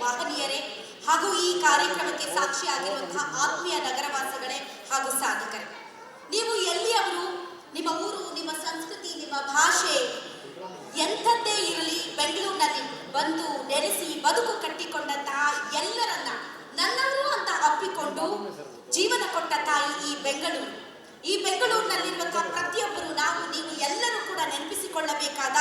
ಮಹನೀಯರೇ ಹಾಗೂ ಈ ಕಾರ್ಯಕ್ರಮಕ್ಕೆ ಸಾಕ್ಷಿಯಾಗಿರುವಂತಹ ಆತ್ಮೀಯ ನಗರವಾಸಿಗಳೇ ಹಾಗೂ ಸಾಧಕರೇ, ನೀವು ಎಲ್ಲಿಯವರು, ನಿಮ್ಮ ಊರು, ನಿಮ್ಮ ಸಂಸ್ಕೃತಿ, ನಿಮ್ಮ ಭಾಷೆ ಎಂಥದ್ದೇ ಇರಲಿ, ಬೆಂಗಳೂರಿನಲ್ಲಿ ಬಂದು ನೆಲೆಸಿ ಬದುಕು ಕಟ್ಟಿಕೊಂಡಂತಹ ಎಲ್ಲರನ್ನ ನನ್ನವರು ಅಂತ ಅಪ್ಪಿಕೊಂಡು ಜೀವನ ಕೊಟ್ಟ ತಾಯಿ ಈ ಬೆಂಗಳೂರು. ಈ ಬೆಂಗಳೂರಿನಲ್ಲಿರುವಂತಹ ಪ್ರತಿಯೊಬ್ಬರು, ನಾವು ನೀವು ಎಲ್ಲರೂ ಕೂಡ ನೆನಪಿಸಿಕೊಳ್ಳಬೇಕಾದ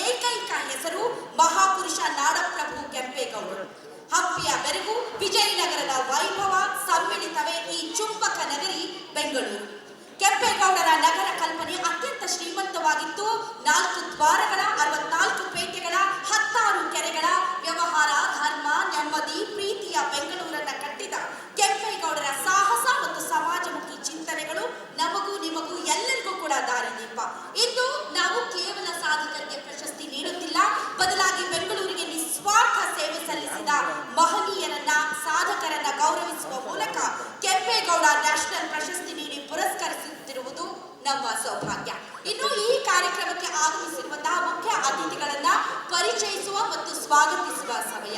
ಏಕೈಕ ಹೆಸರು ಮಹಾಪುರುಷ ನಾಡಪ್ರಭು ಕೆಂಪೇಗೌಡರು. ಹಂಪಿಯ ಬೆರಗು, ವಿಜಯನಗರದ ವೈಭವ ಸಮ್ಮಿಳಿತವೇ ಈ ಚುಂಬಕ ನಗರಿ ಬೆಂಗಳೂರು. ಕೆಂಪೇಗೌಡರ ನಗರ ಕಲ್ಪನೆ ಅತ್ಯಂತ ಶ್ರೀಮಂತವಾಗಿತ್ತು. 4 ದ್ವಾರಗಳ, 64 ಪೇಟೆಗಳ, 16 ಕೆರೆಗಳ, ವ್ಯವಹಾರ, ಧರ್ಮ, ನೆಮ್ಮದಿ, ಪ್ರೀತಿಯ ಬೆಂಗಳೂರನ್ನ ಕಟ್ಟಿದ ಕೆಂಪೇಗೌಡರ ಸಾಹಸ ಮತ್ತು ಸಮಾಜಮುಖಿ ಚಿಂತನೆಗಳು ನಮಗೂ ನಿಮಗೂ ಎಲ್ಲರಿಗೂ ಕೂಡ ದಾರಿದೀಪ. ಇಂದು ನಾವು ಕೇವಲ ಸಾಧಕರಿಗೆ ಪ್ರಶಸ್ತಿ ನೀಡುತ್ತಿಲ್ಲ, ಬದಲಾಗಿ ಬೆಂಗಳೂರಿಗೆ ನಿಸ್ವಾರ್ಥ ಸೇವೆ ಸಲ್ಲಿಸಿದ ಮಹನೀಯರನ್ನ, ಸಾಧಕರನ್ನ ಗೌರವಿಸುವ ಮೂಲಕ ಕೆಂಪೇಗೌಡ ನ್ಯಾಷನಲ್ ಪ್ರಶಸ್ತಿ ನೀಡಿ ಪುರಸ್ಕರಿಸುತ್ತಿರುವುದು ನಮ್ಮ ಸೌಭಾಗ್ಯ. ಇನ್ನು ಈ ಕಾರ್ಯಕ್ರಮಕ್ಕೆ ಆಗಮಿಸಿರುವಂತಹ ಮುಖ್ಯ ಅತಿಥಿಗಳನ್ನ ಪರಿಚಯಿಸುವ ಮತ್ತು ಸ್ವಾಗತಿಸುವ ಸಮಯ.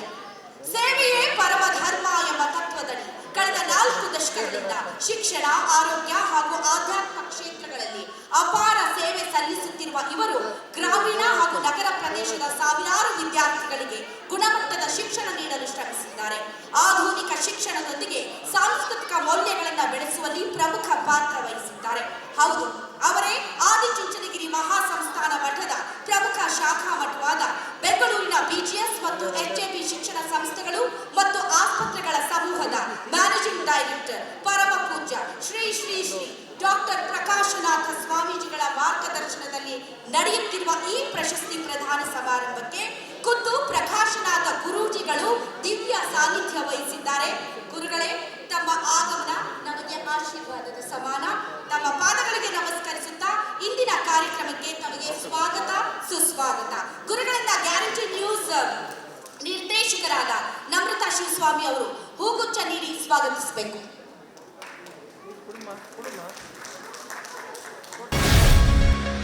ಸೇವೆಯೇ ಪರಮ ಧರ್ಮ ಎಂಬ ತತ್ವದಡಿ ಕಳೆದ 4 ದಶಕಗಳಿಂದ ಶಿಕ್ಷಣ, ಆರೋಗ್ಯ ಹಾಗೂ ಆಧ್ಯಾತ್ಮ ಕ್ಷೇತ್ರಗಳಲ್ಲಿ ಅಪಾರ ಸೇವೆ ಸಲ್ಲಿಸುತ್ತಿರುವ ಇವರು ಗ್ರಾಮೀಣ ಹಾಗೂ ನಗರ ಪ್ರದೇಶದ ಸಾವಿರಾರು ವಿದ್ಯಾರ್ಥಿಗಳಿಗೆ ಗುಣಮಟ್ಟದ ಶಿಕ್ಷಣ ನೀಡಲು ಶ್ರಮಿಸಿದ್ದಾರೆ. ಆಧುನಿಕ ಶಿಕ್ಷಣದೊಂದಿಗೆ ಸಾಂಸ್ಕೃತಿಕ ಮೌಲ್ಯಗಳನ್ನು ಬೆಳೆಸುವಲ್ಲಿ ಪ್ರಮುಖ ಪಾತ್ರ ವಹಿಸಿದ್ದಾರೆ. ಹೌದು, ಅವರೇ ಆದಿಚುಂಚನಗಿರಿ ಮಹಾಸಂಸ್ಥಾನ ಮಠದ ಪ್ರಮುಖ ಶಾಖಾ ಮಠವಾದ ಬೆಂಗಳೂರಿನ BGS ಮತ್ತು HAB ಶಿಕ್ಷಣ ಸಂಸ್ಥೆಗಳು ಮತ್ತು ಆಸ್ಪತ್ರೆಗಳ ಸಮೂಹದ ಮ್ಯಾನೇಜಿಂಗ್ ಡೈರೆಕ್ಟರ್, ಪರಮ ಪೂಜ್ಯ ಶ್ರೀ ಶ್ರೀ ಶ್ರೀ ಡಾಕ್ಟರ್ ಪ್ರಕಾಶನಾಥ ಸ್ವಾಮೀಜಿಗಳ ಮಾರ್ಗದರ್ಶನದಲ್ಲಿ ನಡೆಯುತ್ತಿರುವ ಈ ಪ್ರಶಸ್ತಿ ಪ್ರದಾನ ಸಮಾರಂಭಕ್ಕೆ ಖುದ್ದು ಪ್ರಕಾಶನಾಥ ಗುರೂಜಿಗಳು ದಿವ್ಯ ಸಾನ್ನಿಧ್ಯ ವಹಿಸಿದ್ದಾರೆ. ಗುರುಗಳೇ, ತಮ್ಮ ಆಗಮನ ನಮಗೆ ಆಶೀರ್ವಾದದ ಸಮಾನ. ತಮ್ಮ ಪಾದಗಳಿಗೆ ನಮಸ್ಕರಿಸುತ್ತಾ ಇಂದಿನ ಕಾರ್ಯಕ್ರಮಕ್ಕೆ ತಮಗೆ ಸ್ವಾಗತ, ಸುಸ್ವಾಗತ. ಗುರುಗಳಿಂದ ಗ್ಯಾರಂಟಿ ನ್ಯೂಸ್ ನಿರ್ದೇಶಕರಾದ ನಮ್ರತಾ ಶಿವಸ್ವಾಮಿ ಅವರು ಹೂಗುಚ್ಛ ನೀಡಿ ಸ್ವಾಗತಿಸಬೇಕು.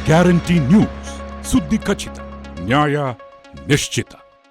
ಗ್ಯಾರಂಟಿ ನ್ಯೂಸ್, ಸುದ್ದಿ ಖಚಿತ, ನ್ಯಾಯ ನಿಶ್ಚಿತ.